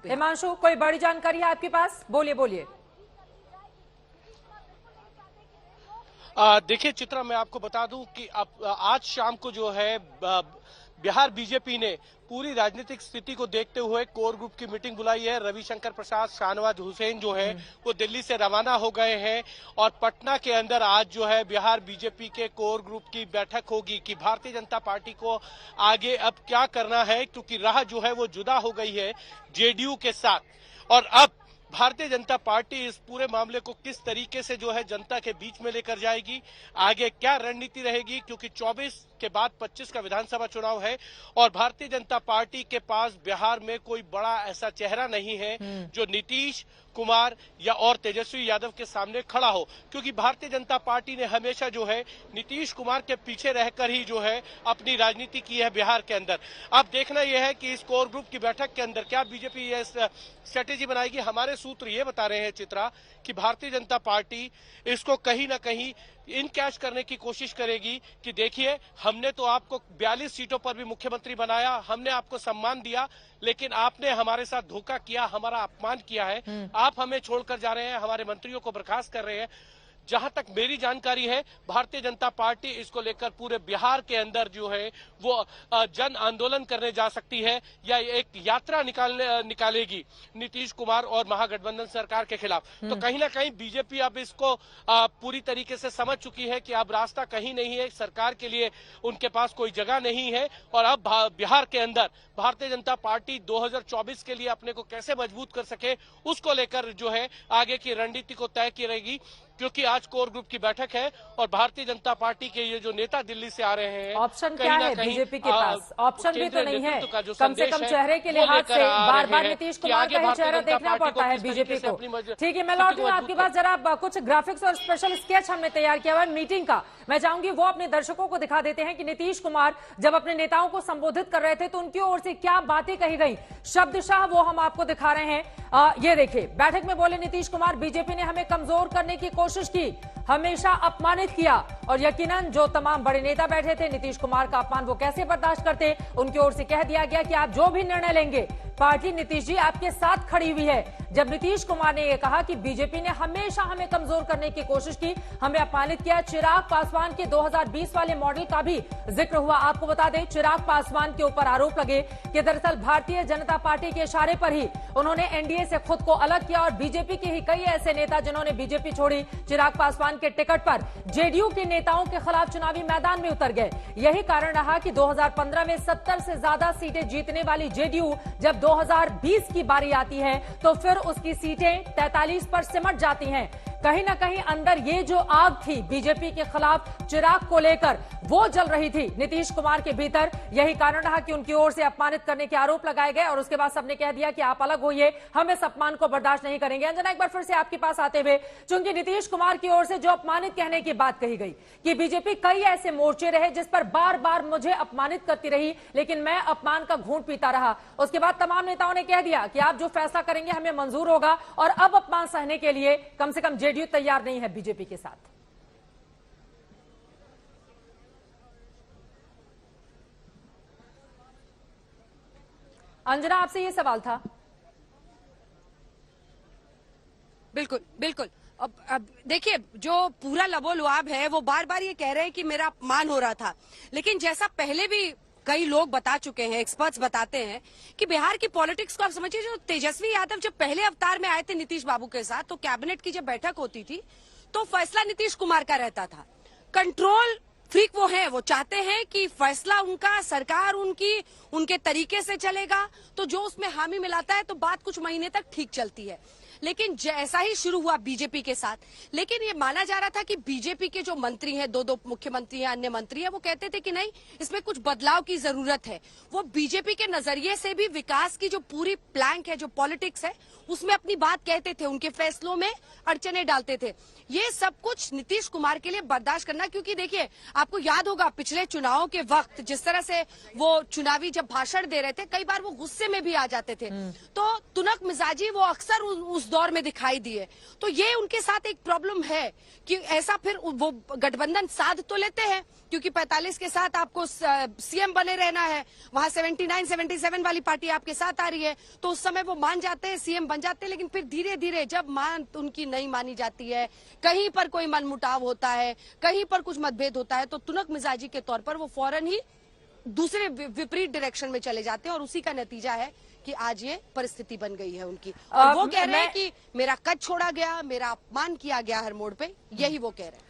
हिमांशु, कोई बड़ी जानकारी है आपके पास? बोलिए बोलिए। देखिए चित्रा, मैं आपको बता दूं कि अब आज शाम को जो है बिहार बीजेपी ने पूरी राजनीतिक स्थिति को देखते हुए कोर ग्रुप की मीटिंग बुलाई है। रविशंकर प्रसाद, शाहनवाज हुसैन जो है वो दिल्ली से रवाना हो गए हैं और पटना के अंदर आज जो है बिहार बीजेपी के कोर ग्रुप की बैठक होगी कि भारतीय जनता पार्टी को आगे अब क्या करना है, क्योंकि राह जो है वो जुदा हो गई है जेडीयू के साथ। और अब भारतीय जनता पार्टी इस पूरे मामले को किस तरीके से जो है जनता के बीच में लेकर जाएगी, आगे क्या रणनीति रहेगी, क्योंकि 24 के बाद 25 का विधानसभा चुनाव है और भारतीय जनता पार्टी के पास बिहार में कोई बड़ा ऐसा चेहरा नहीं है जो नीतीश कुमार या और तेजस्वी यादव के सामने खड़ा हो, क्योंकि भारतीय जनता पार्टी ने हमेशा जो है नीतीश कुमार के पीछे रहकर ही जो है अपनी राजनीति की है बिहार के अंदर। अब देखना यह है कि इस कोर ग्रुप की बैठक के अंदर क्या बीजेपी ये स्ट्रेटेजी बनाएगी। हमारे सूत्र ये बता रहे हैं चित्रा कि भारतीय जनता पार्टी इसको कहीं ना कहीं इन कैश करने की कोशिश करेगी कि देखिए, हमने तो आपको 42 सीटों पर भी मुख्यमंत्री बनाया, हमने आपको सम्मान दिया, लेकिन आपने हमारे साथ धोखा किया, हमारा अपमान किया है, आप हमें छोड़कर जा रहे हैं, हमारे मंत्रियों को बर्खास्त कर रहे हैं। जहां तक मेरी जानकारी है, भारतीय जनता पार्टी इसको लेकर पूरे बिहार के अंदर जो है वो जन आंदोलन करने जा सकती है या एक यात्रा निकालेगी नीतीश कुमार और महागठबंधन सरकार के खिलाफ। तो कहीं ना कहीं बीजेपी अब इसको पूरी तरीके से समझ चुकी है कि अब रास्ता कहीं नहीं है, सरकार के लिए उनके पास कोई जगह नहीं है और अब बिहार के अंदर भारतीय जनता पार्टी 2024 के लिए अपने को कैसे मजबूत कर सके, उसको लेकर जो है आगे की रणनीति को तय करेगी। क्योंकि आज कोर ग्रुप की बैठक है और भारतीय जनता पार्टी के ये जो नेता दिल्ली से आ रहे हैं, ऑप्शन क्या है बीजेपी के पास? ऑप्शन भी तो नहीं है। कम से कम चेहरे के लिहाज से बार बार नीतीश कुमार का ही चेहरा देखना पड़ता है बीजेपी को। ठीक है, मैं लौटूंगा आपके पास। जरा कुछ ग्राफिक्स और स्पेशल स्केच हमने तैयार किया हुआ मीटिंग का, मैं चाहूंगी वो अपने दर्शकों को दिखा देते हैं कि नीतीश कुमार जब अपने नेताओं को संबोधित कर रहे थे तो उनकी ओर से क्या बातें कही गई, शब्दशाह वो हम आपको दिखा रहे हैं। ये देखिए, बैठक में बोले नीतीश कुमार, बीजेपी ने हमें कमजोर करने की कोशिश की, हमेशा अपमानित किया और यकीनन जो तमाम बड़े नेता बैठे थे नीतीश कुमार का अपमान वो कैसे बर्दाश्त करते। उनकी ओर से कह दिया गया कि आप जो भी निर्णय लेंगे पार्टी नीतीश जी आपके साथ खड़ी हुई है। जब नीतीश कुमार ने यह कहा कि बीजेपी ने हमेशा हमें कमजोर करने की कोशिश की, हमें अपमानित किया, चिराग पासवान के 2020 वाले मॉडल का भी जिक्र हुआ। आपको बता दें, चिराग पासवान के ऊपर आरोप लगे कि दरअसल भारतीय जनता पार्टी के इशारे पर ही उन्होंने एनडीए से खुद को अलग किया और बीजेपी के ही कई ऐसे नेता जिन्होंने बीजेपी छोड़ी, चिराग पासवान के टिकट पर जेडीयू के नेताओं के खिलाफ चुनावी मैदान में उतर गए। यही कारण रहा कि 2015 में 70 से ज्यादा सीटें जीतने वाली जेडीयू जब 2020 की बारी आती है तो फिर उसकी सीटें 43 पर सिमट जाती हैं। कहीं ना कहीं अंदर ये जो आग थी बीजेपी के खिलाफ चिराग को लेकर, वो जल रही थी नीतीश कुमार के भीतर। यही कारण रहा कि उनकी ओर से अपमानित करने के आरोप लगाए गए और उसके बाद सबने कह दिया कि आप अलग होइए, हम इस अपमान को बर्दाश्त नहीं करेंगे। अंजना, एक बार फिर से आपके पास आते हुए, चूंकि नीतीश कुमार की ओर से जो अपमानित कहने की बात कही गई कि बीजेपी कई ऐसे मोर्चे रहे जिस पर बार बार मुझे अपमानित करती रही, लेकिन मैं अपमान का घूंट पीता रहा। उसके बाद तमाम नेताओं ने कह दिया कि आप जो फैसला करेंगे हमें मंजूर होगा और अब अपमान सहने के लिए कम से कम जेडीयू तैयार नहीं है बीजेपी के साथ। अंजना, आपसे ये सवाल था। बिल्कुल बिल्कुल। अब देखिए, जो पूरा लबोलुआब है वो बार बार ये कह रहे हैं कि मेरा अपमान हो रहा था, लेकिन जैसा पहले भी कई लोग बता चुके हैं, एक्सपर्ट्स बताते हैं कि बिहार की पॉलिटिक्स को आप समझिए, जो तेजस्वी यादव जब पहले अवतार में आए थे नीतीश बाबू के साथ, तो कैबिनेट की जब बैठक होती थी तो फैसला नीतीश कुमार का रहता था। कंट्रोल फ्रीक वो है, वो चाहते हैं कि फैसला उनका, सरकार उनकी, उनके तरीके से चलेगा, तो जो उसमें हामी मिलाता है तो बात कुछ महीने तक ठीक चलती है। लेकिन ऐसा ही शुरू हुआ बीजेपी के साथ। लेकिन ये माना जा रहा था कि बीजेपी के जो मंत्री हैं, दो मुख्यमंत्री हैं, अन्य मंत्री हैं, वो कहते थे कि नहीं, इसमें कुछ बदलाव की जरूरत है। वो बीजेपी के नजरिए से भी विकास की जो पूरी प्लांक है, जो पॉलिटिक्स है, उसमें अपनी बात कहते थे, उनके फैसलों में अड़चने डालते थे। ये सब कुछ नीतीश कुमार के लिए बर्दाश्त करना, क्योंकि देखिए आपको याद होगा पिछले चुनावों के वक्त जिस तरह से वो चुनावी जब भाषण दे रहे थे, कई बार वो गुस्से में भी आ जाते थे, तो तुनक मिजाजी वो अक्सर उस दौर में दिखाई दिए। तो ये उनके साथ एक प्रॉब्लम है कि ऐसा फिर वो गठबंधन साध तो लेते हैं, क्योंकि 45 के साथ आपको सीएम बने रहना है, वहां 79-77 वाली पार्टी आपके साथ आ रही है, तो उस समय वो मान जाते हैं, सीएम बन जाते हैं। लेकिन फिर धीरे धीरे जब मान उनकी नहीं मानी जाती है, कहीं पर कोई मनमुटाव होता है, कहीं पर कुछ मतभेद होता है, तो तुनक मिजाजी के तौर पर वो फौरन ही दूसरे विपरीत डायरेक्शन में चले जाते हैं, और उसी का नतीजा है कि आज ये परिस्थिति बन गई है उनकी। और वो कह रहे हैं कि मेरा कद छोड़ा गया, मेरा अपमान किया गया हर मोड़ पे, यही वो कह रहे हैं।